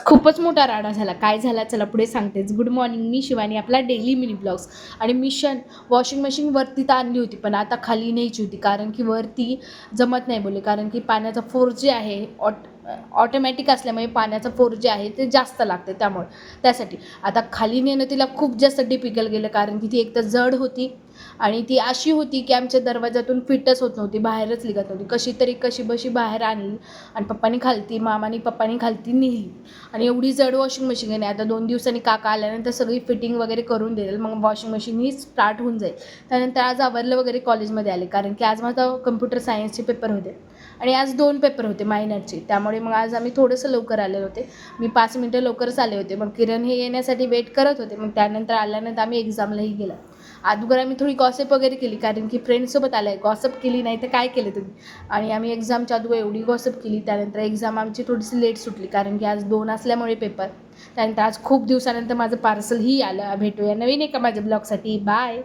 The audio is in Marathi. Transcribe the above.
खूपच मोठा राडा झाला. काय झाला चला पुढे सांगतेच. गुड मॉर्निंग, मी शिवानी. आपला डेली मिनी ब्लॉग्स. आणि मिशन वॉशिंग मशीन वरती तर आणली होती, पण आता खाली न्यायची होती, कारण की वरती जमत नाही बोलले, कारण की पाण्याचा फोर जे आहे ऑटोमॅटिक असल्यामुळे पाण्याचा फोर जे आहे ते जास्त लागते, त्यासाठी आता खाली नेणं तिला खूप जास्त डिफिकल्ट गेलं, कारण की ती एक तर जड होती आणि ती अशी होती की आमच्या दरवाजातून फिटच होत नव्हती, बाहेरच निघत नव्हती. कशी बशी बाहेर आणली आणि पप्पानी खालती नेली. आणि एवढी जड वॉशिंग मशीन आहे. आता 2 दिवसांनी काका आल्यानंतर सगळी फिटिंग वगैरे करून देईल, मग वॉशिंग मशीन ही स्टार्ट होऊन जाईल. त्यानंतर आज आवरलं वगैरे कॉलेजमध्ये आले, कारण की आज माझा कम्प्युटर सायन्सचे पेपर होते आणि आज 2 पेपर होते मायनरचे. त्यामुळे मग आज आम्ही थोडंसं लवकर आलेलो होते. मी 5 मिनटं लवकरच आले होते. मग किरण हे येण्यासाठी वेट करत होते. मग त्यानंतर आल्यानंतर आम्ही एक्झामलाही गेलो. अगोदर आम्ही थोडी गॉसिप वगैरे केली, कारण की फ्रेंड्ससोबत आलं आहे. गॉसिप केली नाही तर काय केलं तुम्ही. आणि आम्ही एक्झामच्या अगोदर एवढी गॉसिप केली. त्यानंतर एक्झाम आमची थोडीशी लेट सुटली, कारण की आज 2 असल्यामुळे पेपर. त्यानंतर आज खूप दिवसानंतर माझं पार्सलही आलं. भेटूया नवीन एका माझ्या ब्लॉगसाठी. बाय.